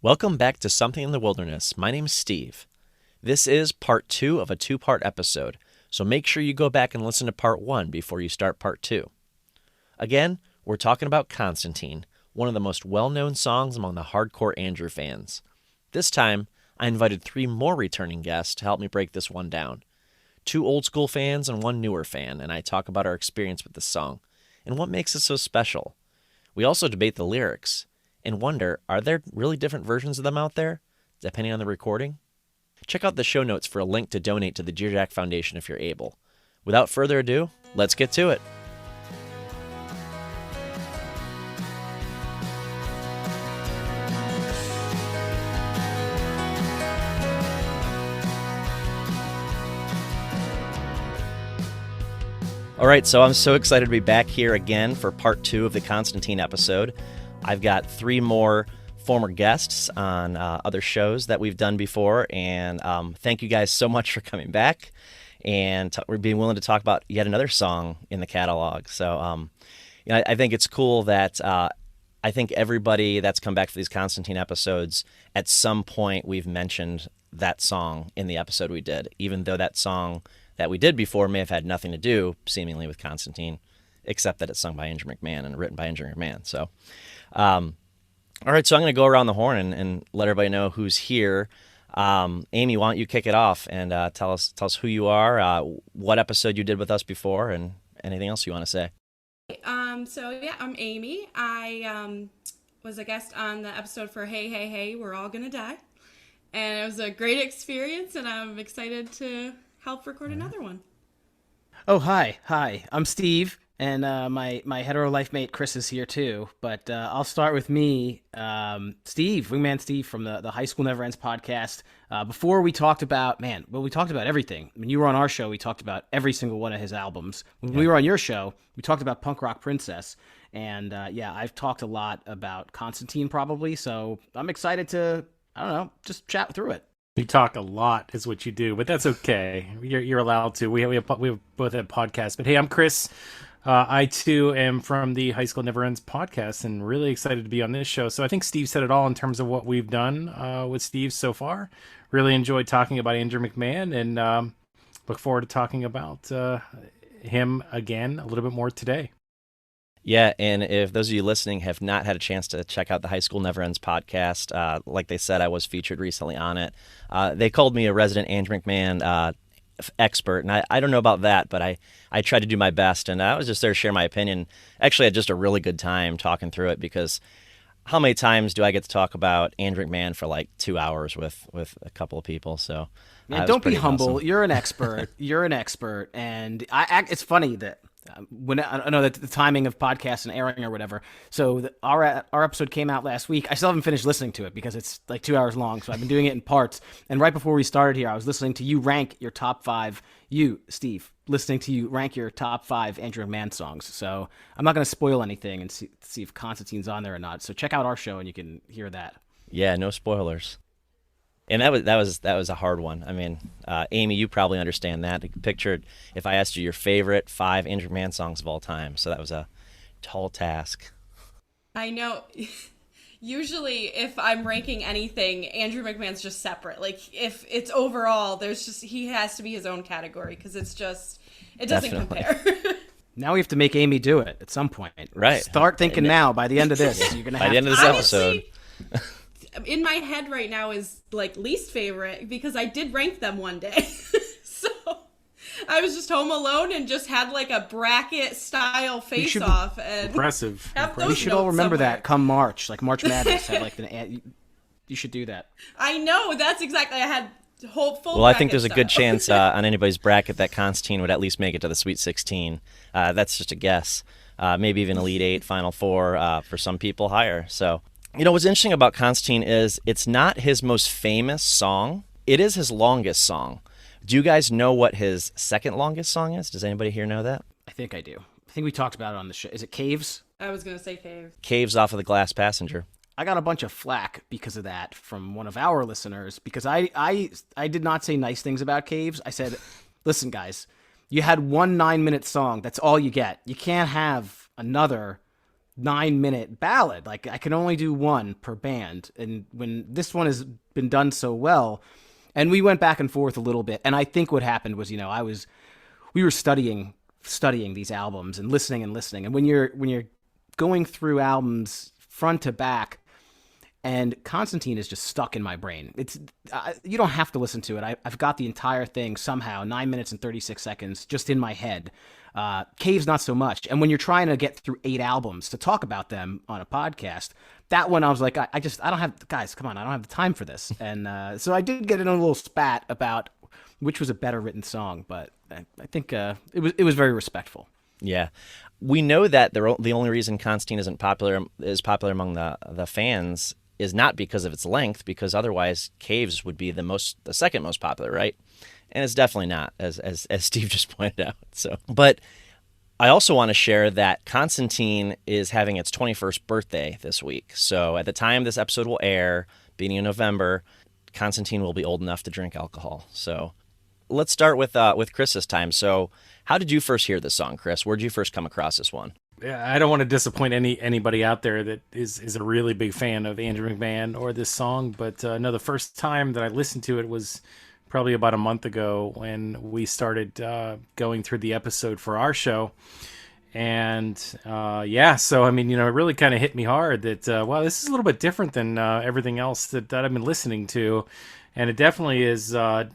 Welcome back to Something in the Wilderness. My name's Steve. This is part 2 of a 2-part episode, so make sure you go back and listen to part 1 before you start part 2. Again, we're talking about Konstantine, one of the most well-known songs among the hardcore Andrew fans. This time, I invited 3 more returning guests to help me break this one down. 2 old-school fans and 1 newer fan, and I talk about our experience with this song and what makes it so special. We also debate the lyrics and wonder, are there really different versions of them out there, depending on the recording? Check out the show notes for a link to donate to the Dear Jack Foundation if you're able. Without further ado, let's get to it. All right, so I'm so excited to be back here again for part 2 of the Konstantine episode. I've got 3 more former guests on other shows that we've done before, and thank you guys so much for coming back and being willing to talk about yet another song in the catalog. So I think it's cool that I think everybody that's come back for these Konstantine episodes, at some point we've mentioned that song in the episode we did, even though that song that we did before may have had nothing to do, seemingly, with Konstantine, except that it's sung by Andrew McMahon and written by Andrew McMahon. So, all right, so I'm going to go around the horn and let everybody know who's here. Amy, why don't you kick it off and tell us who you are, what episode you did with us before, and anything else you want to say. I'm Amy. I was a guest on the episode for Hey, Hey, Hey, We're All Gonna Die. And it was a great experience, and I'm excited to help record another one. Oh, hi. I'm Steve, and my hetero life mate Chris is here too. But I'll start with me, Steve, Wingman Steve from the High School Never Ends podcast. Before we talked about, we talked about everything. When you were on our show, we talked about every single one of his albums. When we were on your show, we talked about Punk Rock Princess. And I've talked a lot about Konstantine probably. So I'm excited to, just chat through it. You talk a lot is what you do, but that's okay. You're allowed to. We both have podcasts. But hey, I'm Chris. I too am from the High School Never Ends podcast, and really excited to be on this show. So I think Steve said it all in terms of what we've done with Steve so far. Really enjoyed talking about Andrew McMahon, and look forward to talking about him again a little bit more today. Yeah, and if those of you listening have not had a chance to check out the High School Never Ends podcast, like they said, I was featured recently on it. They called me a resident Andrew McMahon expert, and I don't know about that, but I tried to do my best, and I was just there to share my opinion. Actually, I had just a really good time talking through it, because how many times do I get to talk about Andrew McMahon for like 2 hours with a couple of people? So don't be humble. Awesome. You're an expert. And it's funny that when I know that the timing of podcasts and airing or whatever. So our episode came out last week. I still haven't finished listening to it because it's like 2 hours long. So I've been doing it in parts. And right before we started here, I was listening to you rank your top 5. You, Steve, listening to you rank your top 5 Andrew McMahon songs. So I'm not going to spoil anything and see if Konstantine's on there or not. So check out our show and you can hear that. Yeah, no spoilers. And that was a hard one. I mean, Amy, you probably understand that. Picture if I asked you your favorite 5 Andrew McMahon songs of all time. So that was a tall task. I know. Usually, if I'm ranking anything, Andrew McMahon's just separate. Like, if it's overall, he has to be his own category, because it doesn't compare. Now we have to make Amy do it at some point. Right. Start thinking now. By the end of this, you're gonna by the end of this episode. In my head right now is like least favorite, because I did rank them one day. So I was just home alone and just had like a bracket style face off and impressive. We should all remember that come March, like March Madness. You should do that. I know, that's exactly. I had hopeful. Well, I think there's a good chance on anybody's bracket that Konstantine would at least make it to the Sweet 16. That's just a guess. Maybe even Elite 8, Final 4 for some people, higher. So. What's interesting about Konstantine is it's not his most famous song. It is his longest song. Do you guys know what his second longest song is? Does anybody here know that? I think I do. I think we talked about it on the show. Is it Caves? I was going to say Caves. Caves off of the Glass Passenger. I got a bunch of flack because of that from one of our listeners, because I did not say nice things about Caves. I said, listen, guys, you had one 9-minute song. That's all you get. You can't have another 9-minute ballad. Like I can only do one per band. And when this one has been done so well, and we went back and forth a little bit. And I think what happened was, we were studying these albums and listening. And when you're going through albums front to back, and Konstantine is just stuck in my brain. You don't have to listen to it. I've got the entire thing somehow, 9 minutes and 36 seconds, just in my head. Cave's not so much. And when you're trying to get through 8 albums to talk about them on a podcast, that one I was like, I don't have, guys, come on, I don't have the time for this. And so I did get in a little spat about which was a better written song, but I think it was very respectful. Yeah. We know that the only reason Konstantine is popular among the fans is not because of its length, because otherwise Caves would be the second most popular, right? And it's definitely not, as Steve just pointed out. So, but I also want to share that Konstantine is having its 21st birthday this week. So at the time this episode will air, beginning of November, Konstantine will be old enough to drink alcohol. So let's start with Chris this time. So how did you first hear this song, Chris? Where did you first come across this one? I don't want to disappoint anybody out there that is a really big fan of Andrew McMahon or this song, but no, the first time that I listened to it was probably about a month ago when we started going through the episode for our show. And so I mean, it really kind of hit me hard that wow, this is a little bit different than everything else that I've been listening to, and it definitely is a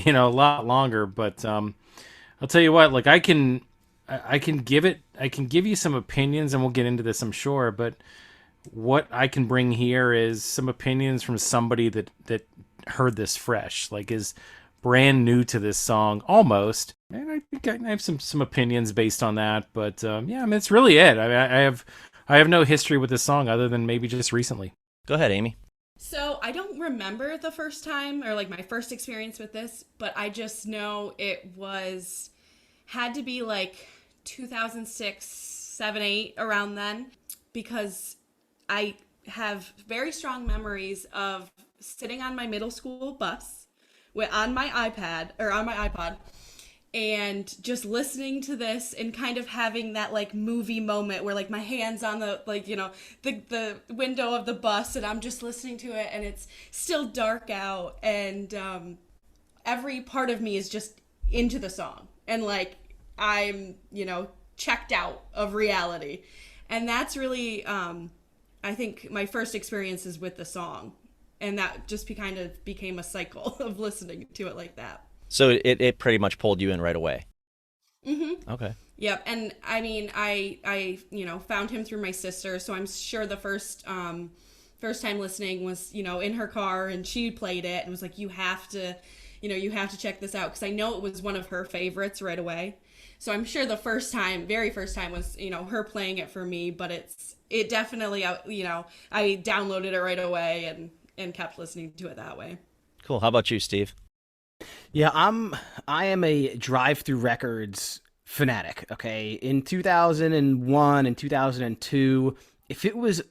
lot longer. But I'll tell you what, like I can give you some opinions, and we'll get into this, I'm sure. But what I can bring here is some opinions from somebody that heard this fresh, like is brand new to this song almost. And I think I have some opinions based on that. But I mean, it's really it. I mean, I have no history with this song other than maybe just recently. Go ahead, Amy. So I don't remember the first time or like my first experience with this, but I just know it had to be like 2006, 7, 8, around then, because I have very strong memories of sitting on my middle school bus on my iPod and just listening to this and kind of having that like movie moment where like my hand's on the the window of the bus and I'm just listening to it and it's still dark out and every part of me is just into the song and like I'm checked out of reality. And that's really I think my first experiences with the song, and that just kind of became a cycle of listening to it like that. So it pretty much pulled you in right away. Mm-hmm. Okay. Yep. And I mean, I found him through my sister, so I'm sure the first time listening was, in her car, and she played it and was like, you have to check this out, because I know it was one of her favorites right away. So I'm sure the very first time was, her playing it for me, but it definitely, I downloaded it right away and kept listening to it that way. Cool. How about you, Steve? Yeah, I am a drive-through records fanatic. Okay, in 2001 and 2002, if it was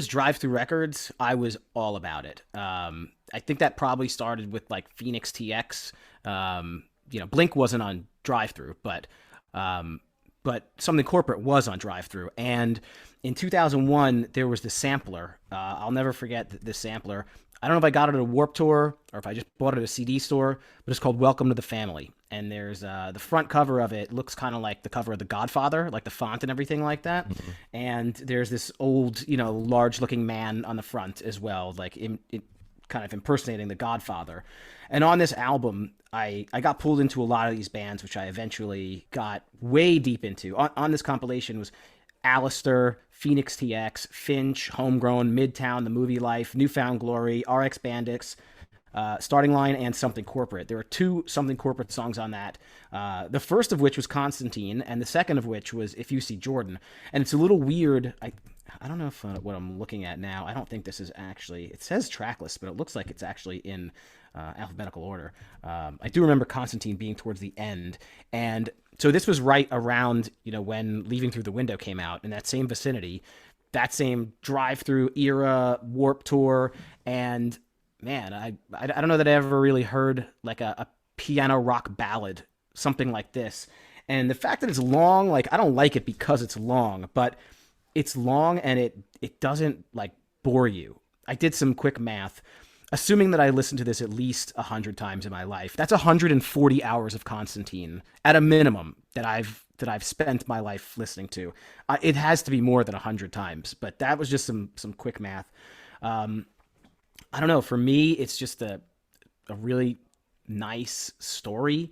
drive-through records, I was all about it. I think that probably started with like Phoenix TX. Blink wasn't on drive-through, but Something Corporate was on drive-through. And in 2001, there was the sampler. I'll never forget this sampler. I don't know if I got it at a Warped Tour or if I just bought it at a CD store, but it's called Welcome to the Family. And there's the front cover of it looks kind of like the cover of The Godfather, like the font and everything like that. Mm-hmm. And there's this old, large-looking man on the front as well, like kind of impersonating The Godfather. And on this album, I got pulled into a lot of these bands, which I eventually got way deep into. On this compilation was Alistair, Phoenix TX, Finch, Homegrown, Midtown, The Movie Life, Newfound Glory, RX Bandits, Starting Line, and Something Corporate. There were 2 Something Corporate songs on that. The first of which was Konstantine, and the second of which was If You See Jordan. And it's a little weird. I don't know if what I'm looking at now, I don't think this is actually, it says tracklist, but it looks like it's actually in alphabetical order. I do remember Konstantine being towards the end. And so this was right around, when Leaving Through the Window came out, in that same vicinity, that same drive-through era, Warped Tour. And man, I don't know that I ever really heard like a piano rock ballad, something like this. And the fact that it's long, like I don't like it because it's long, but it's long and it doesn't like bore you. I did some quick math. Assuming that I listened to this at least 100 times in my life, that's 140 hours of Konstantine at a minimum that I've spent my life listening to. It has to be more than 100 times, but that was just some quick math. I don't know. For me, it's just a really nice story.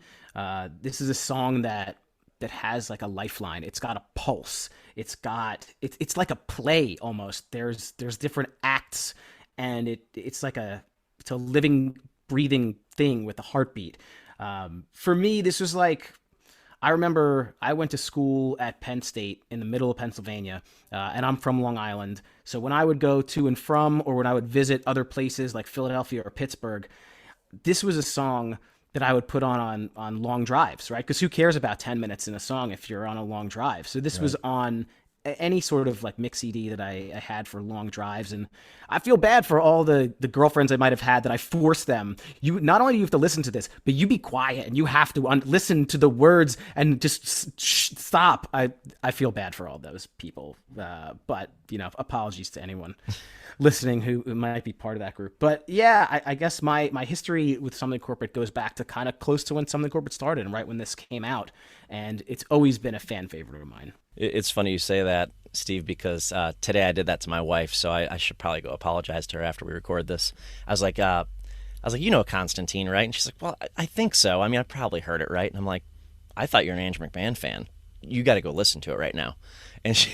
This is a song that has like a lifeline. It's got a pulse. It's like a play almost. There's different acts, and it's a living, breathing thing with a heartbeat. For me, this was like, I remember I went to school at Penn State in the middle of Pennsylvania, and I'm from Long Island. So when I would go to and from, or when I would visit other places like Philadelphia or Pittsburgh, this was a song that I would put on long drives, right? Because who cares about 10 minutes in a song if you're on a long drive? So this was on any sort of like mix CD that I had for long drives. And I feel bad for all the girlfriends I might have had that I forced them. You not only do you have to listen to this, but you be quiet and you have to listen to the words and just stop. I feel bad for all those people. But, apologies to anyone listening who might be part of that group. But yeah, I guess my history with Something Corporate goes back to kind of close to when Something Corporate started and right when this came out. And it's always been a fan favorite of mine. It's funny you say that, Steve, because today I did that to my wife, so I should probably go apologize to her after we record this. I was like, you know Konstantine, right? And she's like, well, I think so. I mean, I probably heard it, right? And I'm like, I thought you're an Andrew McMahon fan. You got to go listen to it right now. And she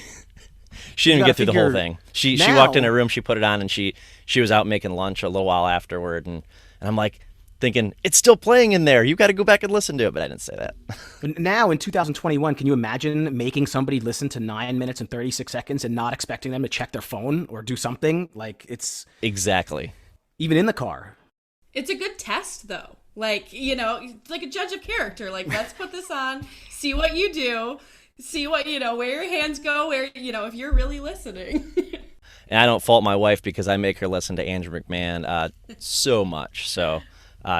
didn't even get through the whole thing. She walked in her room, she put it on, and she was out making lunch a little while afterward, and I'm like, thinking, it's still playing in there. You got to go back and listen to it. But I didn't say that. Now, in 2021, can you imagine making somebody listen to 9 minutes and 36 seconds and not expecting them to check their phone or do something? Like, it's... Exactly. Even in the car. It's a good test, though. Like, like a judge of character. Like, let's put this on, see what you do, see what, where your hands go, where, if you're really listening. And I don't fault my wife because I make her listen to Andrew McMahon so much. So...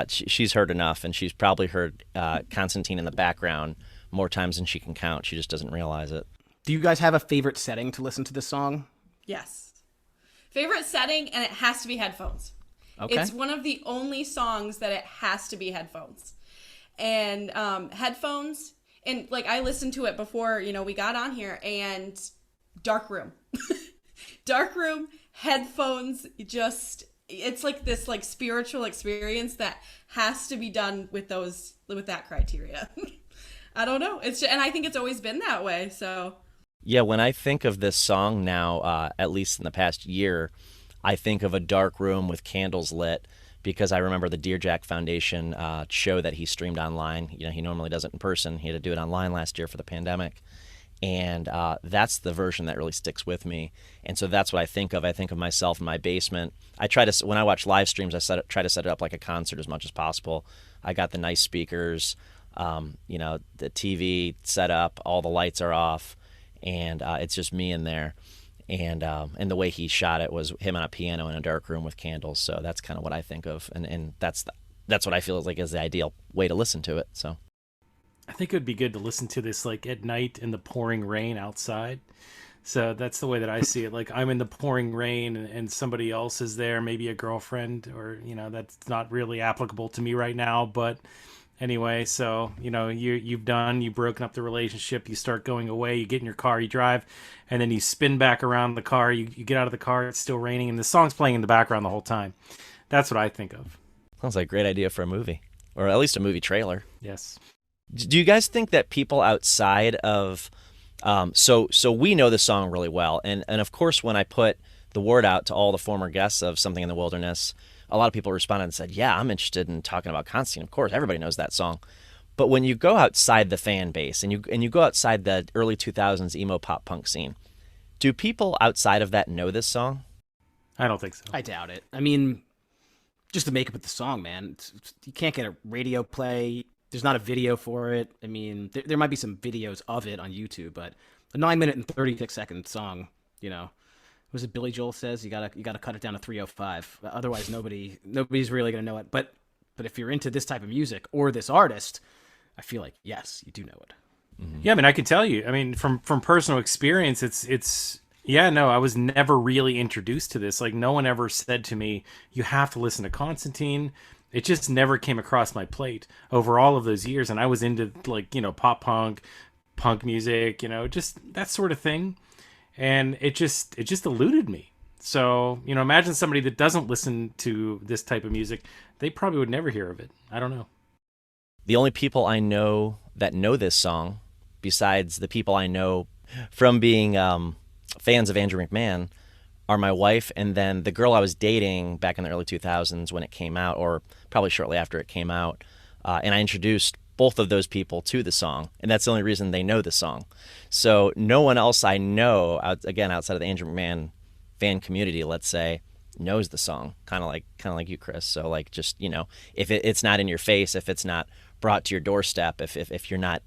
she's heard enough, and she's probably heard Konstantine in the background more times than she can count. She just doesn't realize it. Do you guys have a favorite setting to listen to this song? Yes. Favorite setting, and it has to be headphones. Okay. It's one of the only songs that it has to be headphones. And headphones, and like I listened to it before, we got on here, and dark room. Dark room, headphones, just... It's like this like spiritual experience that has to be done with that criteria. I don't know. And I think it's always been that way. So yeah, when I think of this song now, at least in the past year, I think of a dark room with candles lit because I remember the Dear Jack Foundation show that he streamed online. He normally does it in person. He had to do it online last year for the pandemic. And that's the version that really sticks with me. And so that's what I think of. I think of myself in my basement. When I watch live streams, try to set it up like a concert as much as possible. I got the nice speakers, the TV set up, all the lights are off, and it's just me in there. And the way he shot it was him on a piano in a dark room with candles. So that's kind of what I think of, and that's what I feel is the ideal way to listen to it. So. I think it would be good to listen to this like at night in the pouring rain outside. So that's the way that I see it. Like I'm in the pouring rain and somebody else is there, maybe a girlfriend, or that's not really applicable to me right now. But anyway, so you've broken up the relationship, you start going away, you get in your car, you drive, and then you spin back around the car, you get out of the car, it's still raining, and the song's playing in the background the whole time. That's what I think of. Sounds like a great idea for a movie, or at least a movie trailer. Yes. Do you guys think that people outside of so we know the song really well, and of course when I put the word out to all the former guests of Something in the Wilderness, a lot of people responded and said, yeah, I'm interested in talking about Konstantine. Of course, everybody knows that song. But when you go outside the fan base and you go outside the early 2000s emo pop punk scene, do people outside of that know this song? I don't think so. I doubt it. I mean, just to make up with the song, man, you can't get a radio play. There's not a video for it. I mean, there might be some videos of it on YouTube, but a 9 minute and 36 second song, was it Billy Joel says you gotta cut it down to 3:05. Otherwise, nobody's really gonna know it. But if you're into this type of music or this artist, I feel like yes, you do know it. Mm-hmm. Yeah, I mean, I can tell you. I mean, from personal experience, it's Yeah, no, I was never really introduced to this. Like, no one ever said to me, you have to listen to Konstantine. It just never came across my plate over all of those years. And I was into, like, pop punk music, just that sort of thing. And it just eluded me. So, imagine somebody that doesn't listen to this type of music, they probably would never hear of it. I don't know. The only people I know that know this song, besides the people I know from being fans of Andrew McMahon, are my wife and then the girl I was dating back in the early 2000s when it came out, or probably shortly after it came out. And I introduced both of those people to the song, and that's the only reason they know the song. So no one else I know, again, outside of the Andrew McMahon fan community, let's say, knows the song. Kind of like you, Chris. So like, just, if it's not in your face, if it's not brought to your doorstep, if you're not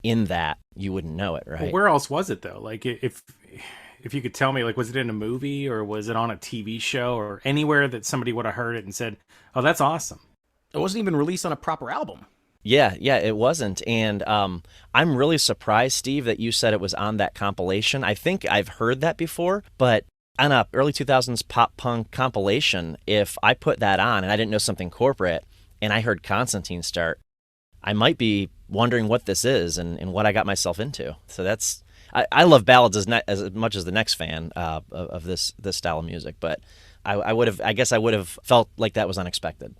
in that, you wouldn't know it, right? Well, where else was it though? Like, if you could tell me, like, was it in a movie or was it on a TV show or anywhere that somebody would have heard it and said, "Oh, that's awesome"? It wasn't even released on a proper album. Yeah, it wasn't. And I'm really surprised, Steve, that you said it was on that compilation. I think I've heard that before, but on a early 2000s pop punk compilation, if I put that on and I didn't know something corporate and I heard Konstantine start, I might be wondering what this is and what I got myself into. So that's, I love ballads as much as the next fan of this style of music, but I guess I would have felt like that was unexpected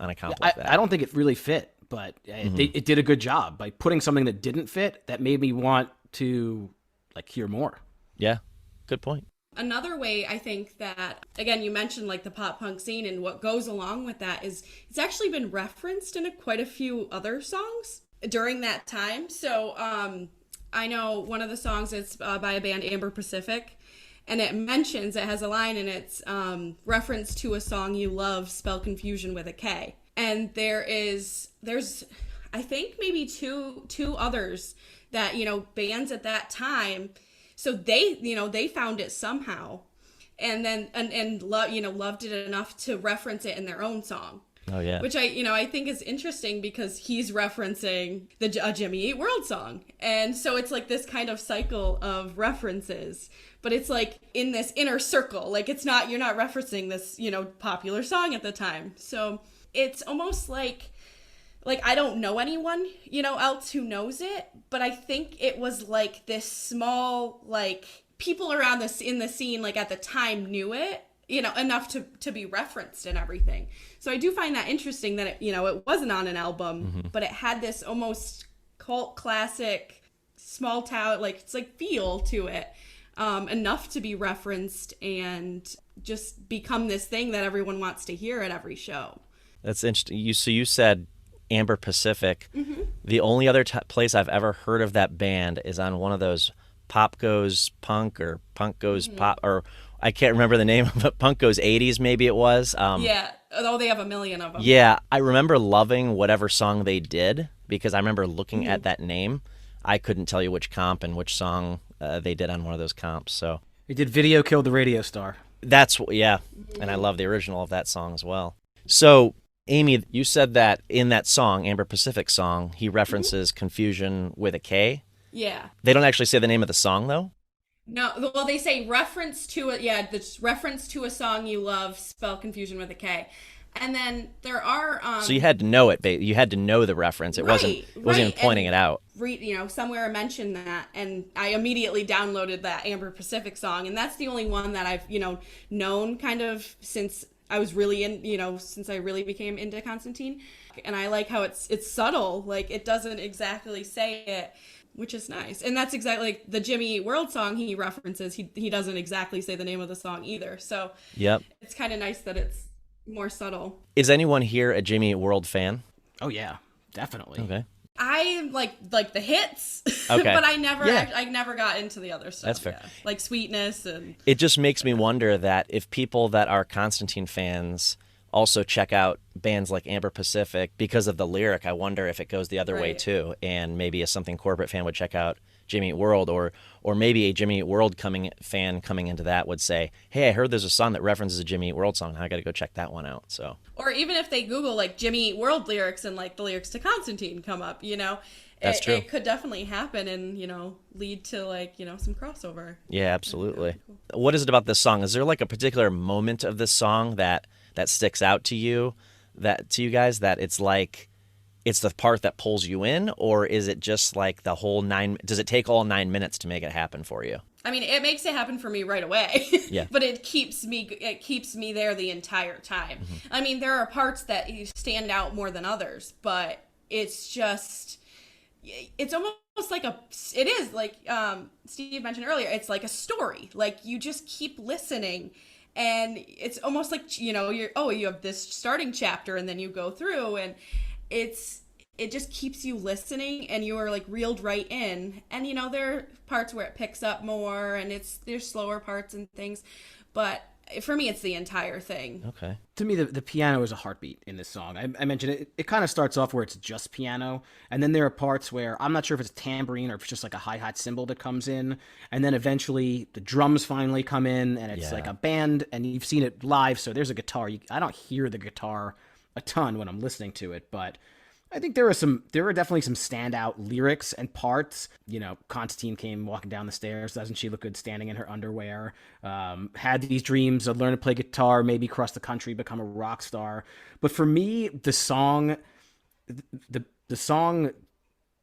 on a comp like that. I don't think it really fit, but it did a good job by putting something that didn't fit that made me want to like hear more. Yeah, good point. Another way I think that, again, you mentioned like the pop punk scene, and what goes along with that is it's actually been referenced in quite a few other songs during that time. So I know one of the songs is by a band, Amber Pacific, and it has a line in its reference to a song you love, spell confusion with a K. And there's I think maybe two others that, bands at that time. So they found it somehow, and then loved it enough to reference it in their own song. Oh yeah, which I think is interesting because he's referencing a Jimmy Eat World song, and so it's like this kind of cycle of references, but it's like in this inner circle. Like you're not referencing this popular song at the time, so it's almost like I don't know anyone, else who knows it, but I think it was like this small, like, people around this in the scene, like, at the time knew it, enough to be referenced and everything. So I do find that interesting that it wasn't on an album, but it had this almost cult classic, small town, like, it's like feel to it, enough to be referenced and just become this thing that everyone wants to hear at every show. That's interesting. You said Amber Pacific. The only other place I've ever heard of that band is on one of those Pop Goes Punk or Punk Goes Pop, or I can't remember the name of it. Punk Goes 80s, maybe it was. Yeah. Oh, they have a million of them. Yeah. I remember loving whatever song they did because I remember looking at that name. I couldn't tell you which comp and which song they did on one of those comps. So They did Video Killed the Radio Star. yeah. And I love the original of that song as well. So Amy, you said that in that song, Amber Pacific song, he references confusion with a K. Yeah. They don't actually say the name of the song, though? No, well, they say reference to it. Yeah, the reference to a song you love, spell confusion with a K. And then there are... so you had to know it. You had to know the reference. It wasn't even pointing it out. Somewhere I mentioned that, and I immediately downloaded that Amber Pacific song, and that's the only one that I've, known kind of since... I was really since I really became into Konstantine, and I like how it's subtle, like it doesn't exactly say it, which is nice. And that's exactly like the Jimmy Eat World song he references. He doesn't exactly say the name of the song either. So yep, it's kind of nice that it's more subtle. Is anyone here a Jimmy Eat World fan? Oh yeah, definitely. Okay. I like the hits, okay. But I never got into the other stuff. That's fair. Yeah. Like Sweetness and... It just makes me wonder that if people that are Konstantine fans also check out bands like Amber Pacific because of the lyric, I wonder if it goes the other way too, and maybe a something corporate fan would check out Jimmy Eat World, or maybe a Jimmy Eat World fan coming into that would say, hey, I heard there's a song that references a Jimmy Eat World song. I got to go check that one out. So, or even if they Google like Jimmy Eat World lyrics and like the lyrics to Konstantine come up, That's true. It could definitely happen and, lead to like, some crossover. Yeah, absolutely. What is it about this song? Is there like a particular moment of this song that sticks out to you, to you guys, that it's like it's the part that pulls you in, or is it just like the whole does it take all 9 minutes to make it happen for you? I mean, it makes it happen for me right away. Yeah. But it keeps me there the entire time. Mm-hmm. I mean, there are parts that stand out more than others, but it's almost like it is like Steve mentioned earlier, it's like a story. Like you just keep listening, and it's almost like, you have this starting chapter and then you go through, and it just keeps you listening, and you are like reeled right in. And there are parts where it picks up more, and there's slower parts and things, but for me it's the entire thing. Okay. To me, the piano is a heartbeat in this song. I mentioned it kind of starts off where it's just piano, and then there are parts where I'm not sure if it's a tambourine or if it's just like a hi-hat cymbal that comes in, and then eventually the drums finally come in, and it's like a band, and you've seen it live, so there's a guitar. I don't hear the guitar a ton when I'm listening to it, but I think there were definitely some standout lyrics and parts. Konstantine came walking down the stairs. Doesn't she look good standing in her underwear? Had these dreams of learn to play guitar, maybe cross the country, become a rock star. But for me, the song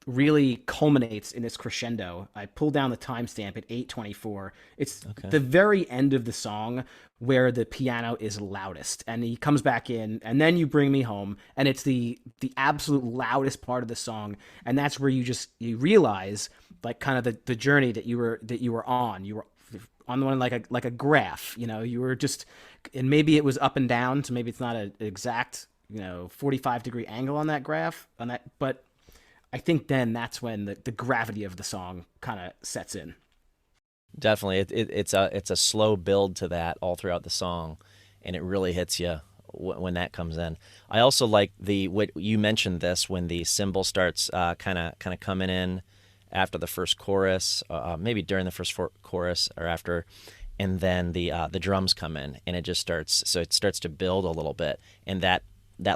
really culminates in this crescendo. I pulled down the timestamp at 8:24. It's the very end of the song where the piano is loudest, and he comes back in, and then you bring me home, and it's the absolute loudest part of the song, and that's where you realize like kind of the journey that you were on. You were on one like a graph. You were just, and maybe it was up and down, so maybe it's not an exact 45-degree angle on that graph but I think then that's when the gravity of the song kind of sets in. Definitely, it's a slow build to that all throughout the song, and it really hits you when that comes in. I also like what you mentioned this when the cymbal starts kind of coming in after the first chorus, maybe during the first chorus or after, and then the drums come in, and it just starts to build a little bit, and that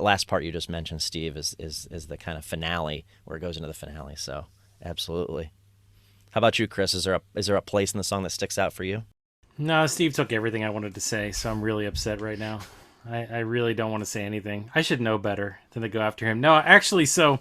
last part you just mentioned, Steve, is the kind of finale where it goes into the finale. So absolutely. How about you, Chris? Is there a place in the song that sticks out for you? No, Steve took everything I wanted to say, so I'm really upset right now. I really don't want to say anything. I should know better than to go after him. No, actually, so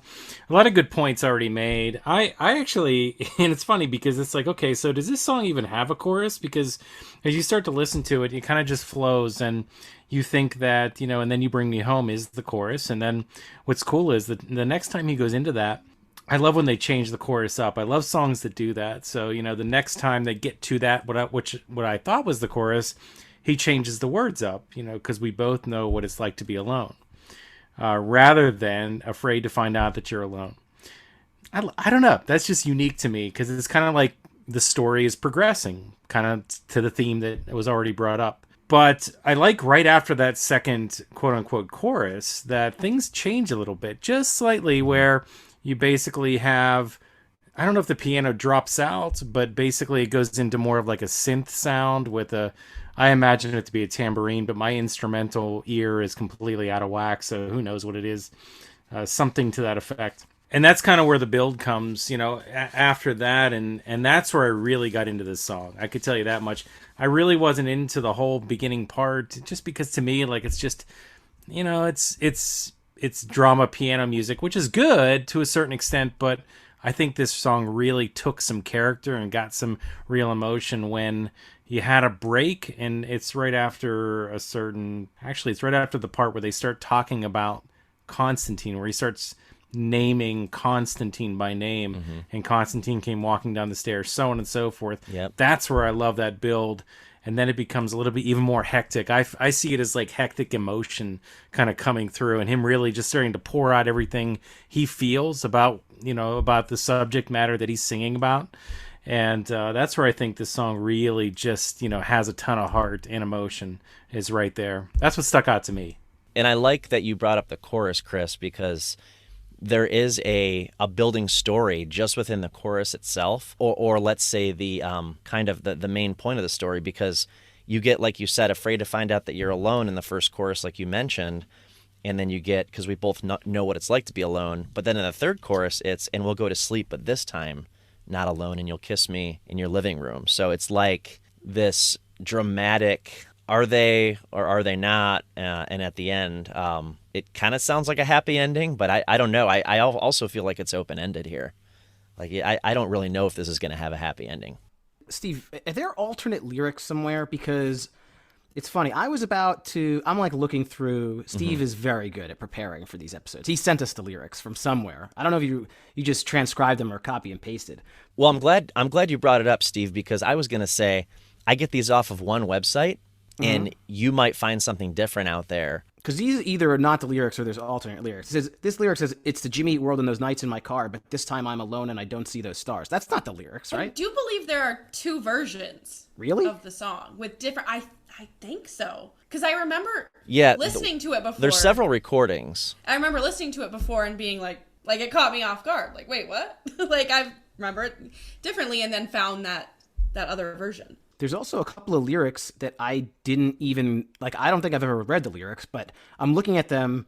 a lot of good points already made. I actually, and it's funny because it's like, okay, so does this song even have a chorus? Because as you start to listen to it, it kind of just flows, and you think that, and then You Bring Me Home is the chorus. And then what's cool is that the next time he goes into that, I love when they change the chorus up. I love songs that do that. So, the next time they get to that, what I thought was the chorus, he changes the words up, because we both know what it's like to be alone, rather than afraid to find out that you're alone. I don't know. That's just unique to me, because it's kind of like the story is progressing kind of to the theme that was already brought up. But I like right after that second quote unquote chorus that things change a little bit, just slightly, where you basically have, I don't know if the piano drops out, but basically it goes into more of like a synth sound with I imagine it to be a tambourine, but my instrumental ear is completely out of whack, so who knows what it is. Something to that effect. And that's kind of where the build comes, after that, and that's where I really got into this song. I could tell you that much. I really wasn't into the whole beginning part, just because to me, like, it's just, it's drama piano music, which is good to a certain extent, but I think this song really took some character and got some real emotion when you had a break, and it's right after it's right after the part where they start talking about Konstantine, where he starts naming Konstantine by name, and Konstantine came walking down the stairs, so on and so forth. Yep. That's where I love that build, and then it becomes a little bit even more hectic. I see it as like hectic emotion kind of coming through, and him really just starting to pour out everything he feels about the subject matter that he's singing about. And that's where I think this song really just, has a ton of heart and emotion, is right there. That's what stuck out to me. And I like that you brought up the chorus, Chris, because there is a building story just within the chorus itself, or let's say the kind of the main point of the story, because you get, like you said, afraid to find out that you're alone in the first chorus, like you mentioned, and then you get, because we both know what it's like to be alone, but then in the third chorus it's, and we'll go to sleep, but this time not alone, and you'll kiss me in your living room. So it's like this dramatic, are they or are they not, and at the end it kind of sounds like a happy ending, but I don't know. I also feel like it's open-ended here. Like I don't really know if this is going to have a happy ending. Steve, are there alternate lyrics somewhere? Because it's funny. I'm like looking through. Steve is very good at preparing for these episodes. He sent us the lyrics from somewhere. I don't know if you just transcribed them or copy and pasted. Well, I'm glad you brought it up, Steve, because I was going to say I get these off of one website, and you might find something different out there. Because these either are not the lyrics or there's alternate lyrics. This lyric says, "It's the Jimmy Eat World and those nights in my car, but this time I'm alone and I don't see those stars." That's not the lyrics, right? I do believe there are two versions Really? of the song with different... I think so. Because I remember listening to it before. There's several recordings. I remember listening to it before and being like it caught me off guard. Like, wait, what? Like, I remember it differently and then found that other version. There's also a couple of lyrics that I didn't even, like, I don't think I've ever read the lyrics, but I'm looking at them,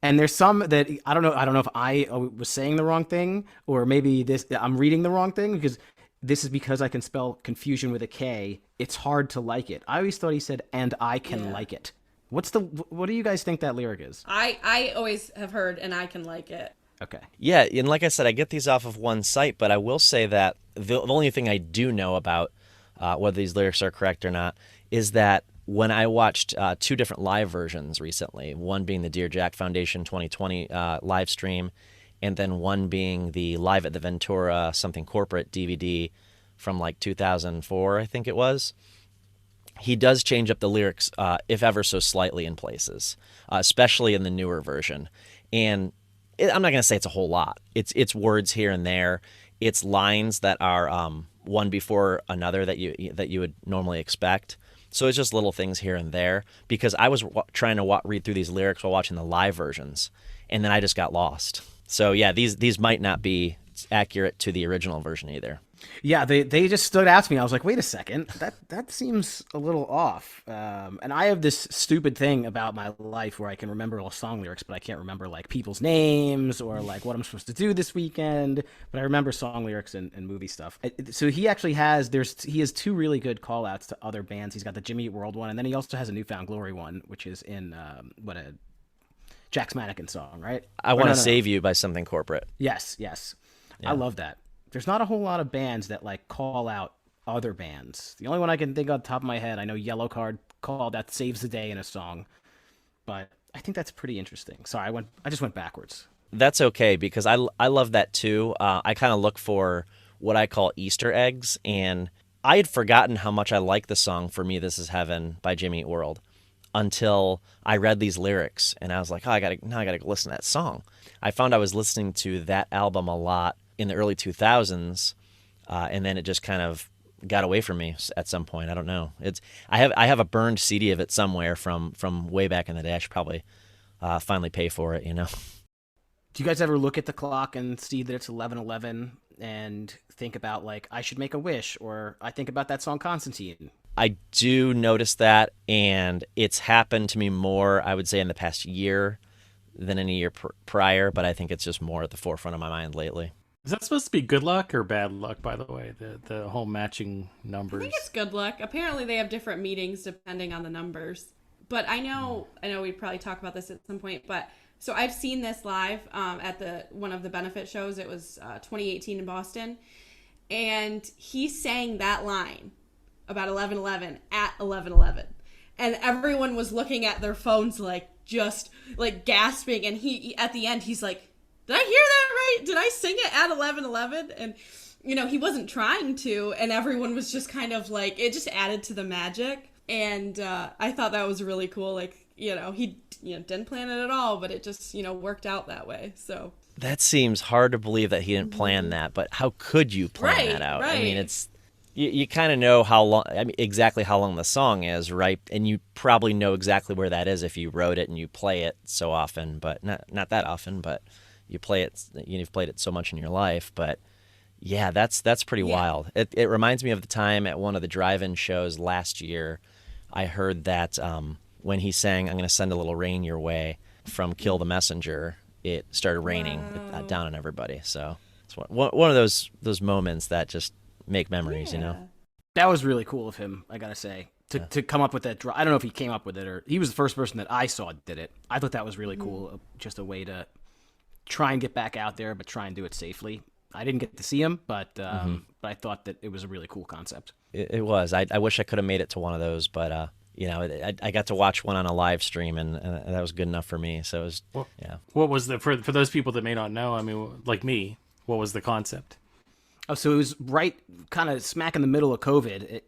and there's some that I don't know if I was saying the wrong thing, or maybe I'm reading the wrong thing, because this is because I can spell confusion with a K. It's hard to like it. I always thought he said, "and I can like it." What do you guys think that lyric is? I always have heard, "and I can like it." Okay. Yeah, and like I said, I get these off of one site, but I will say that the only thing I do know about whether these lyrics are correct or not is that when I watched two different live versions recently, one being the Dear Jack Foundation 2020 live stream, and then one being the Live at the Ventura Something Corporate DVD from like 2004, I think it was. He does change up the lyrics, if ever so slightly in places, especially in the newer version. And I'm not going to say it's a whole lot. It's words here and there. It's lines that are one before another that you would normally expect. So it's just little things here and there, because I was trying to read through these lyrics while watching the live versions, and then I just got lost. So yeah, these might not be accurate to the original version either. Yeah, they just stood out to me. I was like, wait a second, that seems a little off. And I have this stupid thing about my life where I can remember all song lyrics, but I can't remember like people's names or like what I'm supposed to do this weekend. But I remember song lyrics and movie stuff. So he actually has two really good call outs to other bands. He's got the Jimmy Eat World one, and then he also has a Newfound Glory one, which is in Jack's Mannequin song, right? I Want to Save You by Something Corporate. Yes. Yeah. I love that. There's not a whole lot of bands that like call out other bands. The only one I can think on top of my head, I know Yellow Card called that Saves the Day in a song, but I think that's pretty interesting. Sorry, I just went backwards. That's okay, because I love that too. I kind of look for what I call Easter eggs, and I had forgotten how much I like the song For Me This Is Heaven by Jimmy Eat World until I read these lyrics, and I was like, oh, I gotta go listen to that song. I found I was listening to that album a lot in the early 2000s, and then it just kind of got away from me at some point. I don't know. I have a burned CD of it somewhere from way back in the day. I should probably finally pay for it, you know. Do you guys ever look at the clock and see that it's 11:11 and think about like, I should make a wish, or I think about that song Konstantine? I do notice that, and it's happened to me more, I would say, in the past year than any year prior, but I think it's just more at the forefront of my mind lately. Is that supposed to be good luck or bad luck, by the way? The whole matching numbers. I think it's good luck. Apparently they have different meetings depending on the numbers. But I know we'd probably talk about this at some point, but so I've seen this live at one of the benefit shows. It was 2018 in Boston. And he sang that line about 11:11 at 11:11. And everyone was looking at their phones like just like gasping, and he at the end he's like, did I hear that right? Did I sing it at 11:11? And, he wasn't trying to, and everyone was just kind of like, it just added to the magic. And I thought that was really cool. Like, he didn't plan it at all, but it just, worked out that way. So that seems hard to believe that he didn't plan that, but how could you plan that out? Right. I mean, it's, you kind of know how long, exactly how long the song is, right? And you probably know exactly where that is if you wrote it and you play it so often, but not that often, but you play it, you've played it so much in your life. But yeah, that's pretty wild. It reminds me of the time at one of the drive-in shows last year, I heard that when he sang, I'm going to send a little rain your way, from Kill the Messenger, it started raining Wow. down on everybody. So it's one of those moments that just make memories, you know? That was really cool of him, I gotta say, to come up with that. I don't know if he came up with it or he was the first person that I saw did it. I thought that was really cool, just a way to try and get back out there, but try and do it safely. I didn't get to see him, but I thought that it was a really cool concept. It was. I wish I could have made it to one of those, but you know, I got to watch one on a live stream, and that was good enough for me. So it was, yeah. What was for those people that may not know? I mean, like me, what was the concept? Oh, so it was right kind of smack in the middle of COVID.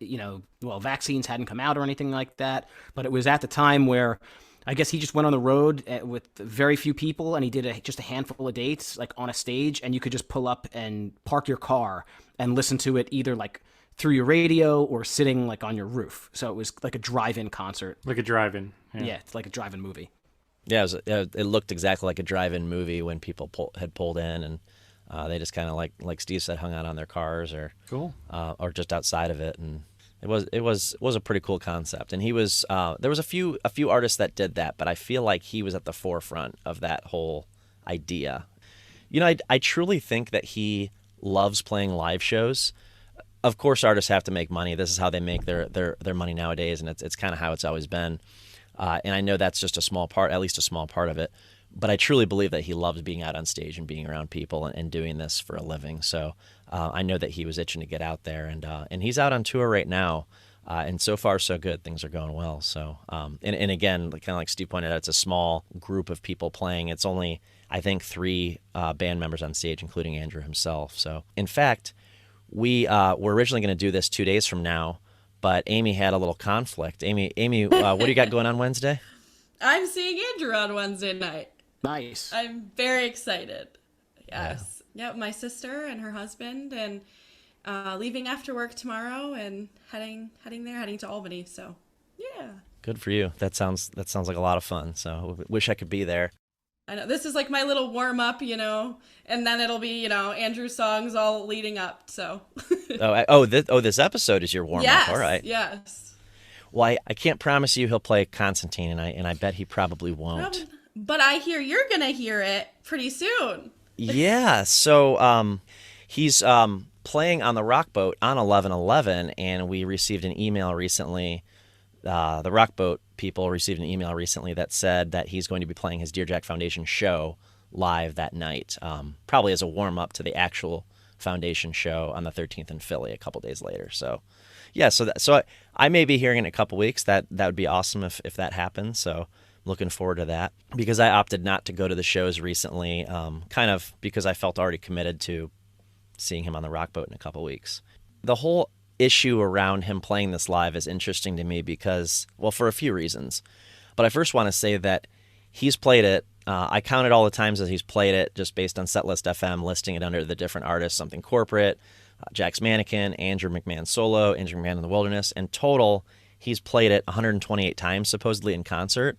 Vaccines hadn't come out or anything like that, but it was at the time where I guess he just went on the road with very few people, and he did just a handful of dates, like on a stage, and you could just pull up and park your car and listen to it either like through your radio or sitting like on your roof. So it was like a drive-in concert. Like a drive-in. Yeah, it's like a drive-in movie. Yeah, it looked exactly like a drive-in movie when people had pulled in, and they just kind of like Steve said, hung out on their cars or just outside of it, and it was a pretty cool concept. And he was there was a few artists that did that, but I feel like he was at the forefront of that whole idea. You know, I truly think that he loves playing live shows. Of course, artists have to make money. This is how they make their money nowadays, and it's kind of how it's always been. And I know that's just a small part, at least a small part of it. But I truly believe that he loves being out on stage and being around people and doing this for a living. So I know that he was itching to get out there, and he's out on tour right now. And so far, so good. Things are going well. So and again, kind of like Steve pointed out, it's a small group of people playing. It's only, I think, 3 band members on stage, including Andrew himself. So in fact, we were originally going to do this 2 days from now, but Amy had a little conflict. Amy, what do you got going on Wednesday? I'm seeing Andrew on Wednesday night. Nice. I'm very excited. Yes. Yeah. Yep, my sister and her husband, and leaving after work tomorrow and heading to Albany. So, yeah. Good for you. That sounds like a lot of fun. So wish I could be there. I know this is like my little warm up, and then it'll be, Andrew's songs all leading up. So. This episode is your warm up. All right. Yes. Well, I can't promise you he'll play Konstantine, and I bet he probably won't. But I hear you're gonna hear it pretty soon. Yeah. So he's playing on the Rock Boat on 11/11, and we received an email recently. The Rock Boat people received an email recently that said that he's going to be playing his Dear Jack Foundation show live that night, probably as a warm up to the actual Foundation show on the 13th in Philly a couple days later. So, yeah. So I may be hearing in a couple weeks. That would be awesome if that happens. So. Looking forward to that, because I opted not to go to the shows recently, kind of because I felt already committed to seeing him on the Rock Boat in a couple weeks. The whole issue around him playing this live is interesting to me because, well, for a few reasons. But I first want to say that he's played it. I counted all the times that he's played it just based on Setlist FM, listing it under the different artists, Something Corporate, Jack's Mannequin, Andrew McMahon Solo, Andrew McMahon in the Wilderness. In total, he's played it 128 times, supposedly in concert.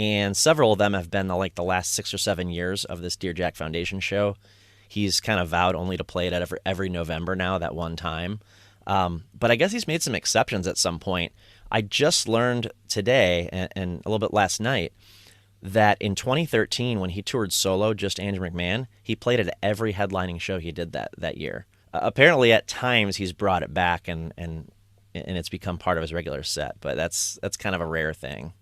And several of them have been the last 6 or 7 years of this Dear Jack Foundation show. He's kind of vowed only to play it at every November now, that one time. But I guess he's made some exceptions at some point. I just learned today and a little bit last night that in 2013, when he toured solo, just Andrew McMahon, he played at every headlining show he did that year. Apparently, at times, he's brought it back and it's become part of his regular set. But that's kind of a rare thing.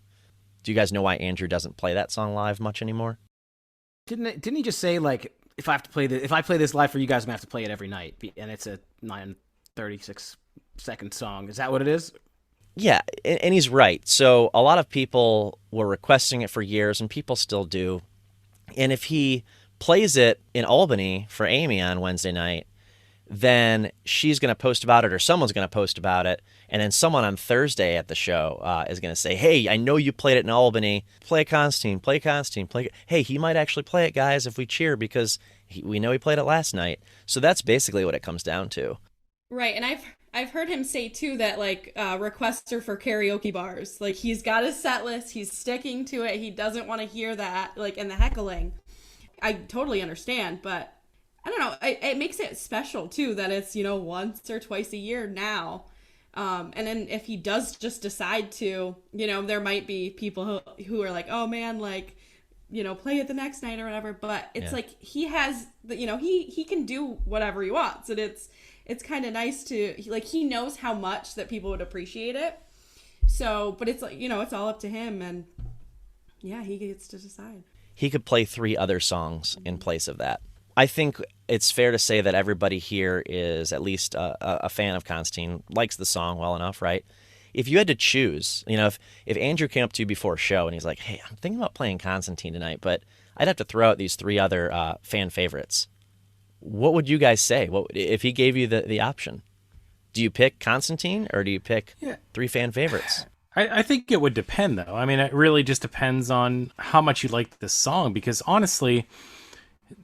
Do you guys know why Andrew doesn't play that song live much anymore? Didn't he just say if I play this live for you guys, I'm gonna have to play it every night, and it's a 9:36-second song? Is that what it is? Yeah, and he's right. So a lot of people were requesting it for years, and people still do. And if he plays it in Albany for Amy on Wednesday night, then she's going to post about it, or someone's going to post about it, and then someone on Thursday at the show is going to say, hey, I know you played it in Albany. Play Konstantine, play Konstantine, play. Hey, he might actually play it, guys, if we cheer, because we know he played it last night. So that's basically what it comes down to. Right, and I've heard him say, too, that, requests are for karaoke bars. He's got his set list, he's sticking to it, he doesn't want to hear that, and the heckling. I totally understand, but I don't know, it makes it special, too, that it's, once or twice a year now. And then if he does just decide to, there might be people who are like, oh, man, play it the next night or whatever. But it's Yeah. like he has, he can do whatever he wants, and it's kind of nice to he knows how much that people would appreciate it. So, but it's like it's all up to him, and yeah, he gets to decide. He could play 3 other songs in place of that. I think it's fair to say that everybody here is at least a fan of Konstantine, likes the song well enough, right? If you had to choose, if Andrew came up to you before a show and he's like, hey, I'm thinking about playing Konstantine tonight, but I'd have to throw out these 3 other fan favorites. What would you guys say? What if he gave you the option? Do you pick Konstantine or do you pick 3 fan favorites? I think it would depend, though. I mean, it really just depends on how much you like this song, because honestly,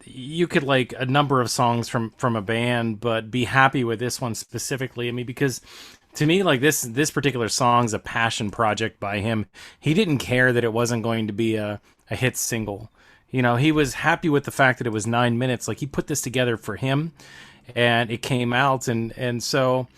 you could like a number of songs from a band, but be happy with this one specifically. I mean, because to me, like this particular song's a passion project by him. He didn't care that it wasn't going to be a hit single. He was happy with the fact that it was 9 minutes. Like, he put this together for him, and it came out, and so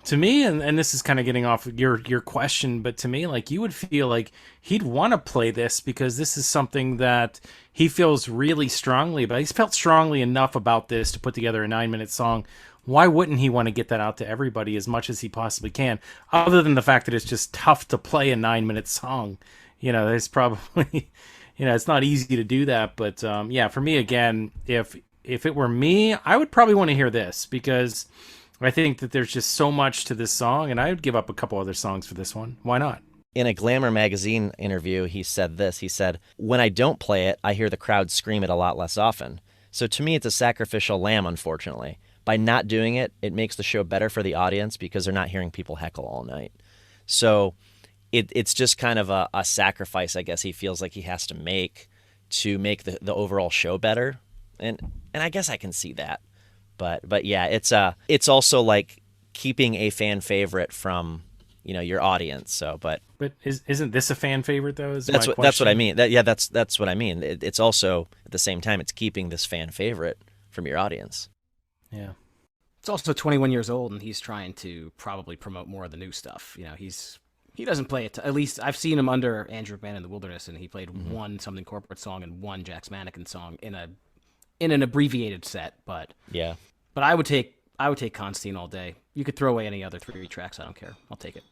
to me, and this is kind of getting off your question, but to me, like, you would feel like he'd want to play this because this is something that he feels really strongly about. He's felt strongly enough about this to put together a 9-minute song. Why wouldn't he want to get that out to everybody as much as he possibly can? Other than the fact that it's just tough to play a 9-minute song. There's probably, it's not easy to do that. But yeah, for me, again, if it were me, I would probably want to hear this because I think that there's just so much to this song, and I would give up a couple other songs for this one. Why not? In a Glamour magazine interview, he said this. He said, when I don't play it, I hear the crowd scream it a lot less often. So to me, it's a sacrificial lamb, unfortunately. By not doing it, it makes the show better for the audience because they're not hearing people heckle all night. So it's just kind of a sacrifice, I guess, he feels like he has to make the overall show better. And I guess I can see that. But yeah, it's also like keeping a fan favorite from your audience. So, but isn't this a fan favorite though? That's what I mean. That's what I mean. It's also at the same time it's keeping this fan favorite from your audience. Yeah, it's also 21 years old, and he's trying to probably promote more of the new stuff. He doesn't play it. At least I've seen him under Andrew Band in the Wilderness, and he played one Something Corporate song and one Jack's Mannequin song in an abbreviated set. But yeah. But I would take Konstantine all day. You could throw away any other 3 tracks. I don't care. I'll take it.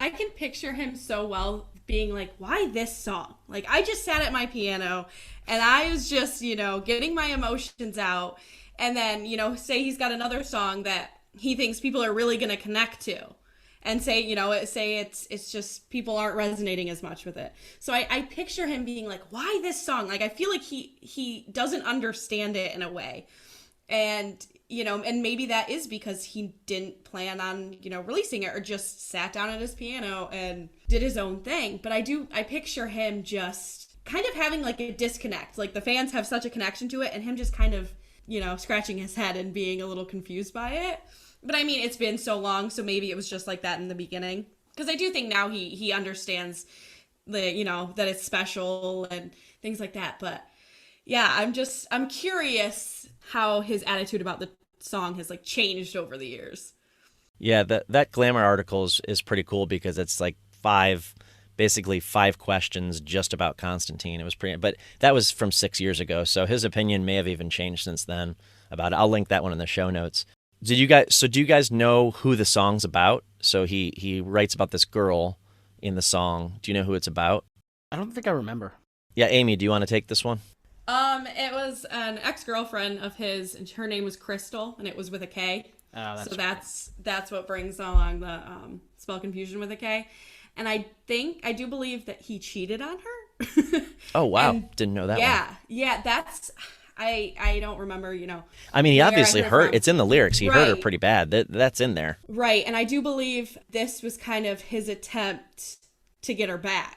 I can picture him so well being like, why this song? Like, I just sat at my piano and I was just, getting my emotions out. And then, say he's got another song that he thinks people are really going to connect to. And say it's just people aren't resonating as much with it. So I picture him being like, why this song? Like, I feel like he doesn't understand it in a way. And, and maybe that is because he didn't plan on, releasing it or just sat down at his piano and did his own thing. But I picture him just kind of having like a disconnect. Like the fans have such a connection to it and him just kind of, scratching his head and being a little confused by it. But I mean, it's been so long, so maybe it was just like that in the beginning. Because I do think now he understands that it's special and things like that. But yeah, I'm curious how his attitude about the song has like changed over the years. Yeah, that Glamour article is pretty cool because it's like basically five questions just about Konstantine. It was but that was from 6 years ago, so his opinion may have even changed since then about it. I'll link that one in the show notes. Do you guys know who the song's about? So he writes about this girl in the song. Do you know who it's about? I don't think I remember. Yeah, Amy, do you want to take this one? It was an ex-girlfriend of his, and her name was Crystal, and it was with a K. Oh, That's what brings along the spell confusion with a K. And I do believe that he cheated on her. Oh wow, didn't know that. Yeah, that's I don't remember. I mean, he obviously hurt. It's in the lyrics. He hurt her Right. pretty bad. That's in there. Right, and I do believe this was kind of his attempt to get her back.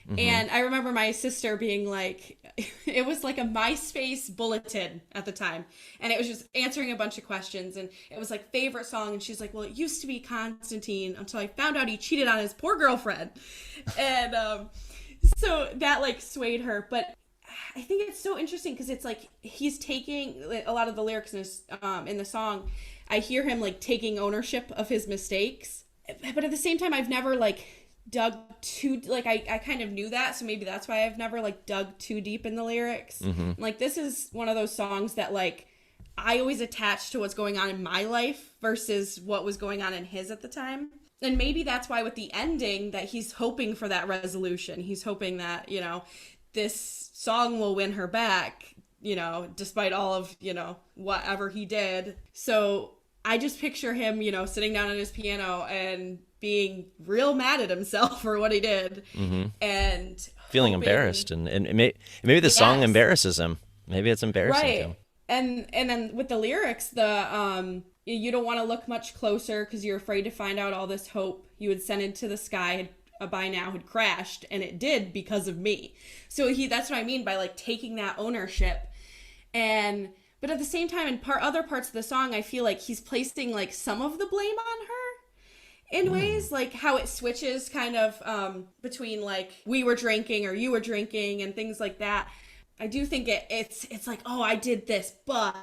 Mm-hmm. And I remember my sister being like, it was like a MySpace bulletin at the time. And it was just answering a bunch of questions. And it was like favorite song. And she's like, well, it used to be Konstantine until I found out he cheated on his poor girlfriend. And so that like swayed her. But I think it's so interesting because it's like he's taking a lot of the lyrics in the song. I hear him like taking ownership of his mistakes. But at the same time, I've never like dug too, like, I kind of knew that, so maybe that's why I've never, like, dug too deep in the lyrics. Like, this is one of those songs that, like, I always attach to what's going on in my life versus what was going on in his at the time. And maybe that's why with the ending that he's hoping for that resolution. He's hoping that, you know, this song will win her back, you know, despite all of, you know, whatever he did. So I just picture him, you know, sitting down at his piano and being real mad at himself for what he did. And feeling embarrassed. And maybe the song embarrasses him. Maybe it's embarrassing to him. And then with the lyrics, you don't want to look much closer because you're afraid to find out all this hope you had sent into the sky by now had crashed, and it did because of me. So that's what I mean by, like, taking that ownership. But at the same time, in other parts of the song, I feel like he's placing, like, some of the blame on her in ways, like how it switches kind of between, like, we were drinking or you were drinking and things like that. I do think it's like, oh, I did this, but...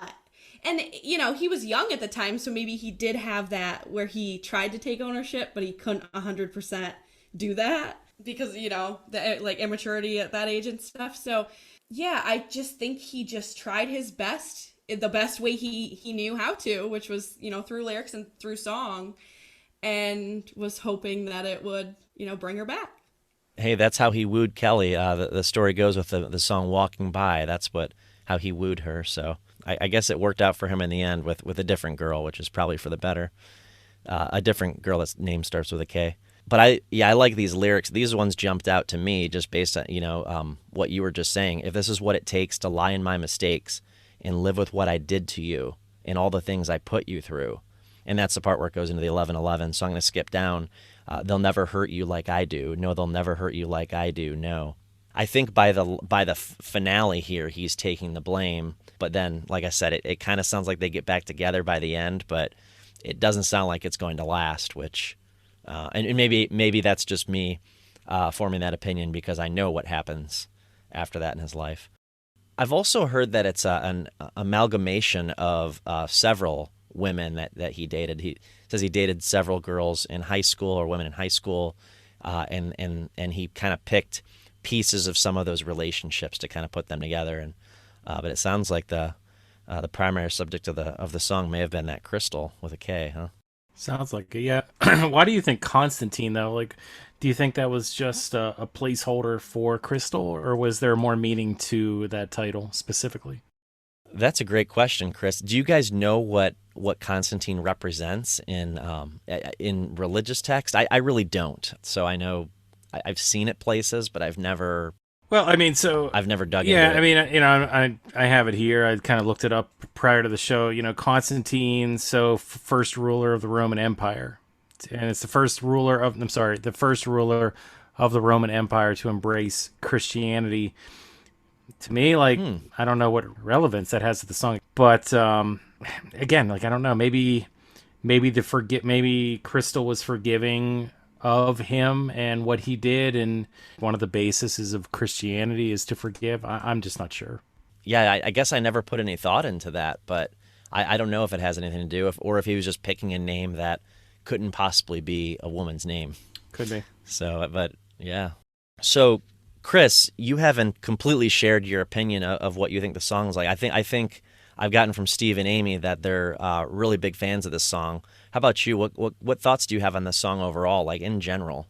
And, you know, he was young at the time, so maybe he did have that where he tried to take ownership, but he couldn't 100% do that because, you know, the, like, immaturity at that age and stuff. So, yeah, I just think he just tried his best, the best way he knew how to, which was, you know, through lyrics and through song, and was hoping that it would, you know, bring her back. Hey, that's how he wooed Kelly. The story goes with the song "Walking By." That's how he wooed her. So I guess it worked out for him in the end with a different girl, which is probably for the better. A different girl that's name starts with a K. But I like these lyrics. These ones jumped out to me just based on, you know, what you were just saying. If this is what it takes to lie in my mistakes and live with what I did to you and all the things I put you through. And that's the part where it goes into the 11:11. So I'm going to skip down. They'll never hurt you like I do. No, they'll never hurt you like I do. No. I think by the finale here, he's taking the blame. But then, like I said, it kind of sounds like they get back together by the end, but it doesn't sound like it's going to last, which, and maybe that's just me forming that opinion because I know what happens after that in his life. I've also heard that it's an amalgamation of several women that he dated. He says he dated several girls in high school or women in high school, and he kind of picked pieces of some of those relationships to kind of put them together. And but it sounds like the primary subject of the song may have been that crystal with a K, huh? Sounds like it, yeah. Why do you think Konstantine, though? Like, do you think that was just a placeholder for Crystal, or was there more meaning to that title specifically? That's a great question, Chris. Do you guys know what Konstantine represents in religious text? I really don't. So I know I've seen it places, but I've never. Well, I mean, so I've never dug into it. Yeah, I mean, you know, I have it here. I kind of looked it up prior to the show. You know, Konstantine, so first ruler of the Roman Empire, and it's the first ruler of the Roman Empire to embrace Christianity. To me, like, I don't know what relevance that has to the song, but again, like, I don't know. Maybe Crystal was forgiving of him and what he did, and one of the bases of Christianity is to forgive. I'm just not sure. Yeah, I guess I never put any thought into that, but I don't know if it has anything to do or if he was just picking a name that couldn't possibly be a woman's name. Could be. So, but yeah. So, Chris, you haven't completely shared your opinion of what you think the song's like. I think I've gotten from Steve and Amy that they're really big fans of this song. How about you? What thoughts do you have on this song overall, like in general?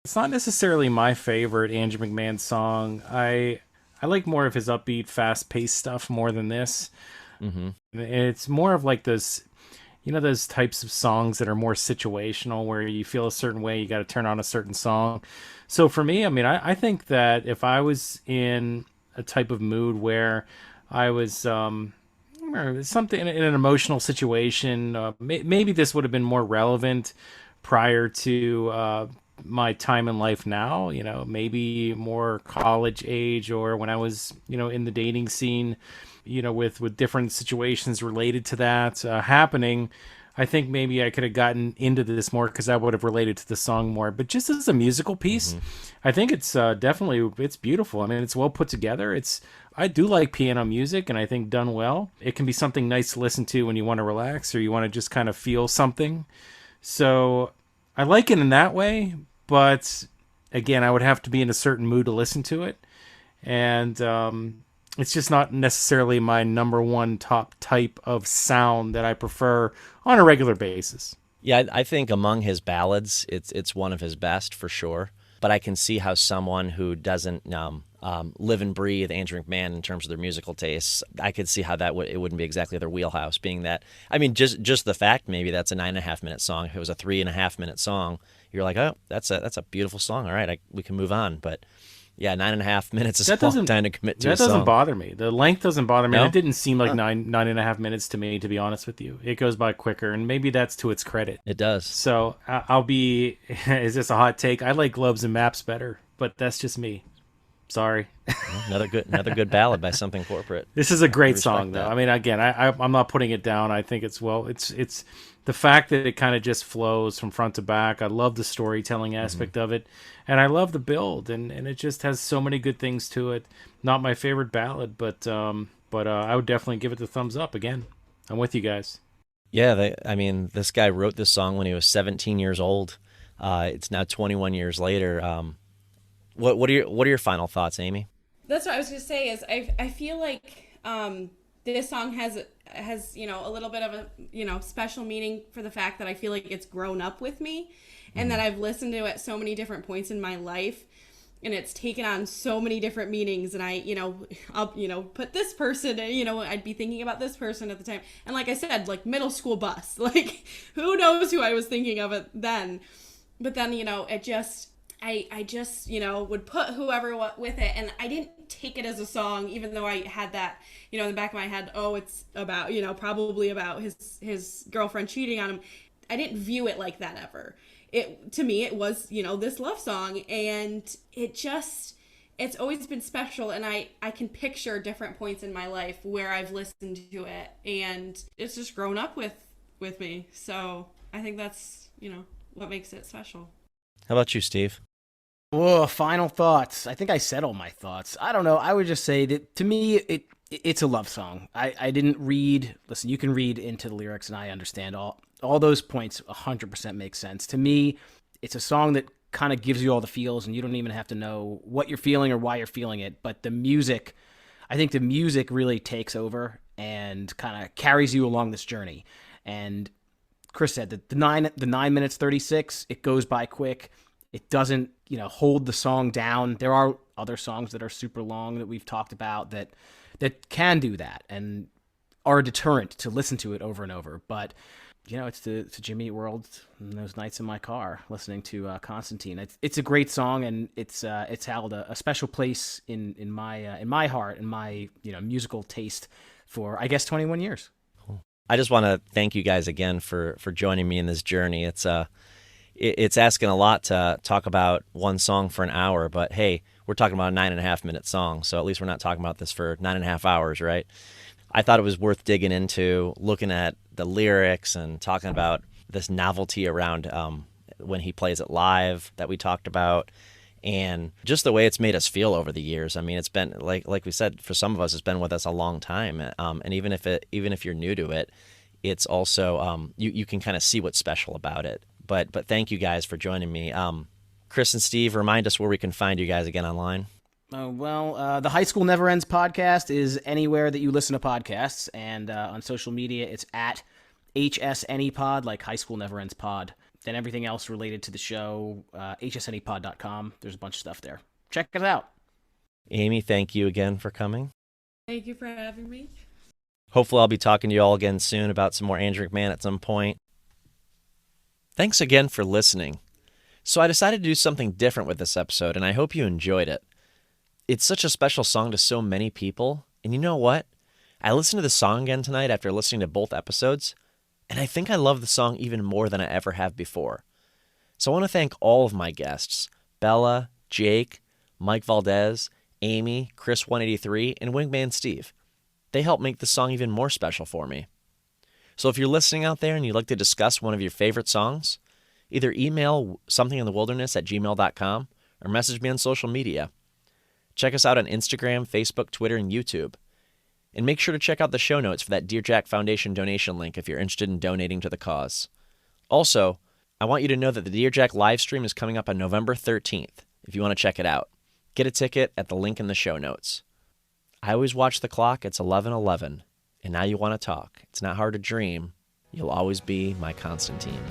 It's not necessarily my favorite Andrew McMahon song. I like more of his upbeat, fast-paced stuff more than this. Mm-hmm. It's more of like those, you know, those types of songs that are more situational, where you feel a certain way, you got to turn on a certain song. So for me, I mean, I think that if I was in a type of mood where I was something in an emotional situation, maybe this would have been more relevant prior to my time in life now, you know, maybe more college age, or when I was, you know, in the dating scene, you know, with different situations related to that happening. I think maybe I could have gotten into this more because I would have related to the song more. But just as a musical piece, I think it's definitely, it's beautiful. I mean, it's well put together. I do like piano music, and I think done well, it can be something nice to listen to when you want to relax or you want to just kind of feel something. So I like it in that way, but again, I would have to be in a certain mood to listen to it. And it's just not necessarily my number one top type of sound that I prefer on a regular basis. Yeah, I think among his ballads, it's one of his best for sure. But I can see how someone who doesn't live and breathe Andrew McMahon in terms of their musical tastes, I could see how it wouldn't be exactly their wheelhouse. Being that, I mean, just the fact maybe that's a 9.5 minute song. If it was a 3.5 minute song, you're like, oh, that's a beautiful song. All right, we can move on. But yeah, 9.5 minutes is a long time to commit to. That doesn't bother me. The length doesn't bother me. No? It didn't seem like 9.5 minutes to me, to be honest with you. It goes by quicker, and maybe that's to its credit. It does. So I'll be. Is this a hot take? I like Globes and Maps better, but that's just me. Sorry. Another good ballad by Something Corporate. This is a great song, though. I mean, again, I'm not putting it down. I think it's the fact that it kind of just flows from front to back. I love the storytelling aspect of it, and I love the build, and it just has so many good things to it. Not my favorite ballad, but I would definitely give it the thumbs up. Again, I'm with you guys. Yeah, I mean, this guy wrote this song when he was 17 years old. It's now 21 years later. What are your final thoughts, Amy? That's what I was going to say is I feel like this song has a little bit of a special meaning for the fact that I feel like it's grown up with me and that I've listened to it at so many different points in my life, and it's taken on so many different meanings, and I'll put this person, I'd be thinking about this person at the time, and like I said, like middle school bus, like who knows who I was thinking of it then, but then it just I just, would put whoever with it, and I didn't take it as a song, even though I had that, in the back of my head, oh, it's about, probably about his girlfriend cheating on him. I didn't view it like that ever. To me, it was, this love song, and it's always been special, and I can picture different points in my life where I've listened to it, and it's just grown up with me. So I think that's, what makes it special. How about you, Steve? Whoa, final thoughts. I think I said all my thoughts. I don't know. I would just say that to me, it's a love song. I didn't read. Listen, you can read into the lyrics, and I understand all those points 100% make sense. To me, it's a song that kind of gives you all the feels, and you don't even have to know what you're feeling or why you're feeling it. But the music, I think the music really takes over and kind of carries you along this journey. And Chris said that the 9 minutes 36, it goes by quick. It doesn't, hold the song down. There are other songs that are super long that we've talked about that can do that and are a deterrent to listen to it over and over. But, it's the Jimmy Eat World and those nights in my car listening to Konstantine. It's a great song, and it's held a special place in my heart and my musical taste for, I guess, 21 years. I just want to thank you guys again for joining me in this journey. It's asking a lot to talk about one song for an hour, but hey, we're talking about a 9.5 minute song, so at least we're not talking about this for 9.5 hours, right? I thought it was worth digging into, looking at the lyrics and talking about this novelty around when he plays it live that we talked about, and just the way it's made us feel over the years. I mean, it's been like we said, for some of us, it's been with us a long time, and even if you're new to it, it's also you can kind of see what's special about it. But thank you guys for joining me. Chris and Steve, remind us where we can find you guys again online. The High School Never Ends podcast is anywhere that you listen to podcasts, and on social media, it's at HSNEPod, like High School Never Ends Pod. Then everything else related to the show, hsnepod.com. There's a bunch of stuff there. Check it out. Amy, thank you again for coming. Thank you for having me. Hopefully I'll be talking to you all again soon about some more Andrew McMahon at some point. Thanks again for listening. So I decided to do something different with this episode, and I hope you enjoyed it. It's such a special song to so many people, and you know what? I listened to the song again tonight after listening to both episodes, and I think I love the song even more than I ever have before. So I want to thank all of my guests, Bella, Jake, Mike Valdez, Amy, Chris-183, and Wingman Steve. They helped make the song even more special for me. So if you're listening out there and you'd like to discuss one of your favorite songs, either email somethingintherwilderness@gmail.com or message me on social media. Check us out on Instagram, Facebook, Twitter, and YouTube. And make sure to check out the show notes for that Dear Jack Foundation donation link if you're interested in donating to the cause. Also, I want you to know that the Dear Jack live stream is coming up on November 13th. if you want to check it out. Get a ticket at the link in the show notes. I always watch the clock. It's 11:11, and now you want to talk. It's not hard to dream. You'll always be my Konstantine.